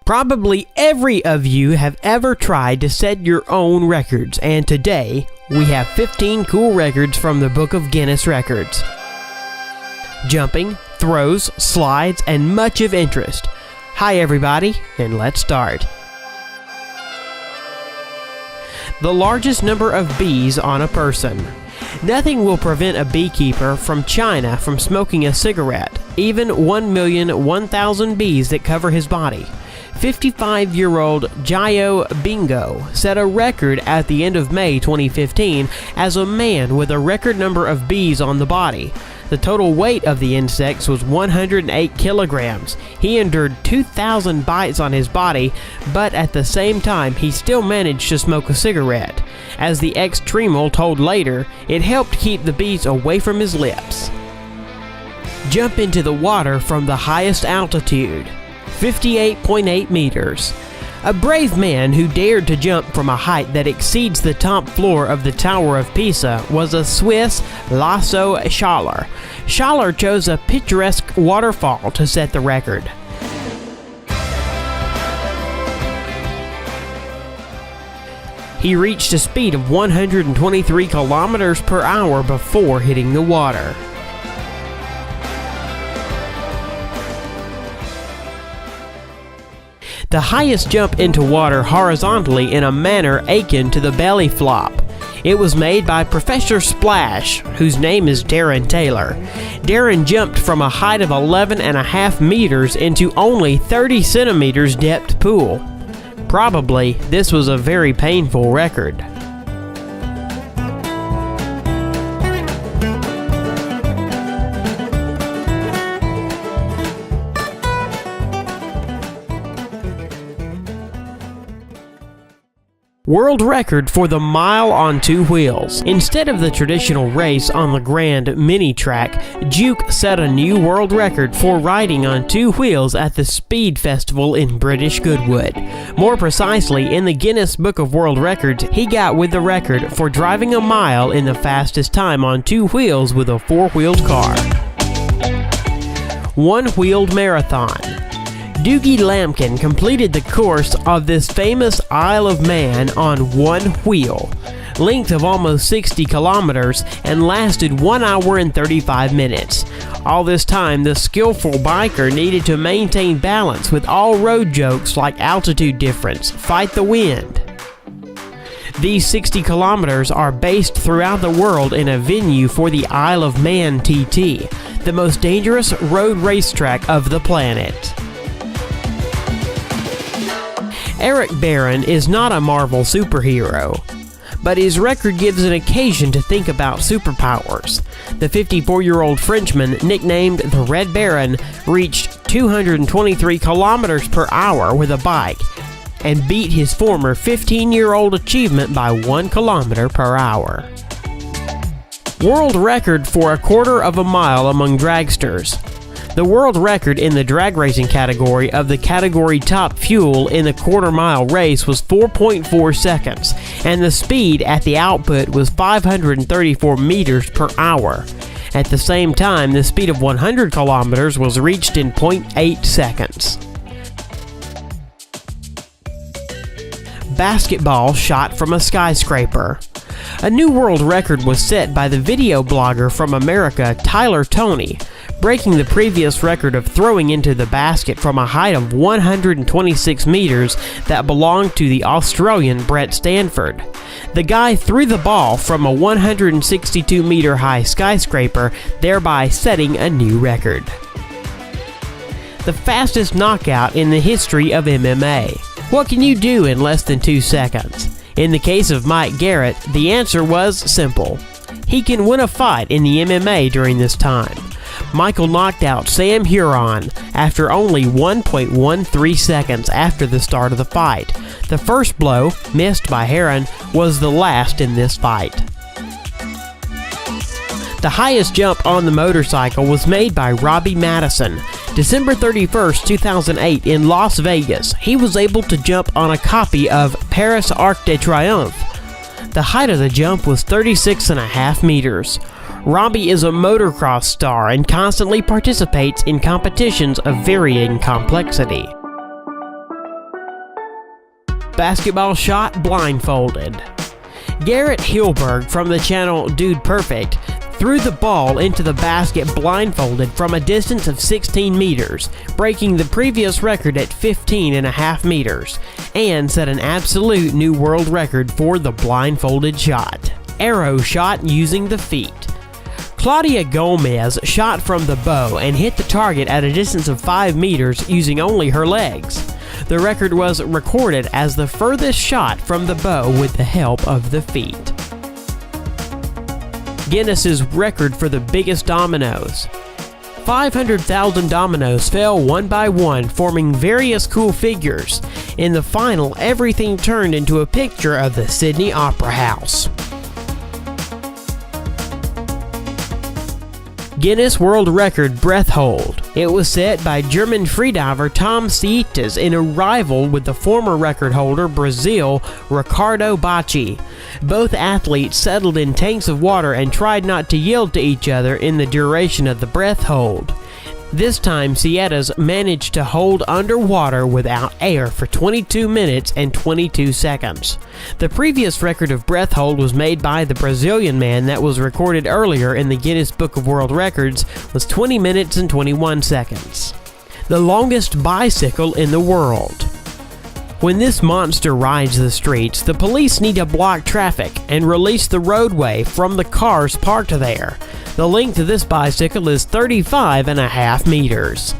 Probably every of you have ever tried to set your own records, and today we have 15 cool records from the Book of Guinness Records. Jumping, throws, slides, and much of interest. Hi everybody, and let's start. The largest number of bees on a person. Nothing will prevent a beekeeper from China from smoking a cigarette, even 1,001,000 bees that cover his body. 55-year-old Jiao Bingo set a record at the end of May 2015 as a man with a record number of bees on the body. The total weight of the insects was 108 kilograms. He endured 2,000 bites on his body, but at the same time he still managed to smoke a cigarette. As the ex-Tremel told later, it helped keep the bees away from his lips. Jump into the water from the highest altitude. 58.8 meters. A brave man who dared to jump from a height that exceeds the top floor of the Tower of Pisa was a Swiss Lasso Schaller. Schaller chose a picturesque waterfall to set the record. He reached a speed of 123 kilometers per hour before hitting the water. The highest jump into water horizontally in a manner akin to the belly flop. It was made by Professor Splash, whose name is Darren Taylor. Darren jumped from a height of 11.5 meters into only 30 centimeters depth pool. Probably, this was a very painful record. World record for the mile on two wheels. Instead of the traditional race on the Grand Mini Track, Juke set a new world record for riding on two wheels at the Speed Festival in British Goodwood. More precisely, in the Guinness Book of World Records, he got with the record for driving a mile in the fastest time on two wheels with a four-wheeled car. One-wheeled marathon. Doogie Lampkin completed the course of this famous Isle of Man on one wheel, length of almost 60 kilometers, and lasted 1 hour and 35 minutes. All this time, the skillful biker needed to maintain balance with all road jokes like altitude difference, fight the wind. These 60 kilometers are based throughout the world in a venue for the Isle of Man TT, the most dangerous road racetrack of the planet. Eric Barron is not a Marvel superhero, but his record gives an occasion to think about superpowers. The 54-year-old Frenchman, nicknamed the Red Baron, reached 223 kilometers per hour with a bike and beat his former 15-year-old achievement by 1 kilometer per hour. World record for a quarter of a mile among dragsters. The world record in the drag racing category of the category top fuel in the quarter-mile race was 4.4 seconds, and the speed at the output was 534 meters per hour. At the same time, the speed of 100 kilometers was reached in 0.8 seconds. Basketball shot from a skyscraper. A new world record was set by the video blogger from America, Tyler Toney, breaking the previous record of throwing into the basket from a height of 126 meters that belonged to the Australian Brett Stanford. The guy threw the ball from a 162-meter high skyscraper, thereby setting a new record. The fastest knockout in the history of MMA. What can you do in less than 2 seconds? In the case of Mike Garrett, the answer was simple. He can win a fight in the MMA during this time. Michael knocked out Sam Huron after only 1.13 seconds after the start of the fight. The first blow, missed by Heron, was the last in this fight. The highest jump on the motorcycle was made by Robbie Madison. December 31st, 2008 in Las Vegas, he was able to jump on a copy of Paris Arc de Triomphe. The height of the jump was 36.5 meters. Robbie is a motocross star and constantly participates in competitions of varying complexity. basketball shot blindfolded. Garrett Hilberg from the channel Dude Perfect threw the ball into the basket blindfolded from a distance of 16 meters, breaking the previous record at 15.5 meters, and set an absolute new world record for the blindfolded shot. Arrow shot using the feet. Claudia Gomez shot from the bow and hit the target at a distance of 5 meters using only her legs. The record was recorded as the furthest shot from the bow with the help of the feet. Guinness's record for the biggest dominoes. 500,000 dominoes fell one by one, forming various cool figures. In the final, everything turned into a picture of the Sydney Opera House. Guinness World Record breath hold. It was set by German freediver Tom Sietes in a rival with the former record holder Brazil Ricardo Bacci. Both athletes settled in tanks of water and tried not to yield to each other in the duration of the breath hold. This time, Sietes managed to hold underwater without air for 22 minutes and 22 seconds. The previous record of breath hold was made by the Brazilian man that was recorded earlier in the Guinness Book of World Records was 20 minutes and 21 seconds. The longest bicycle in the world. When this monster rides the streets, the police need to block traffic and release the roadway from the cars parked there. The length of this bicycle is 35.5 meters.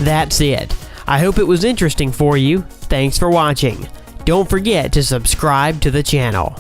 That's it. I hope it was interesting for you. Thanks for watching. Don't forget to subscribe to the channel.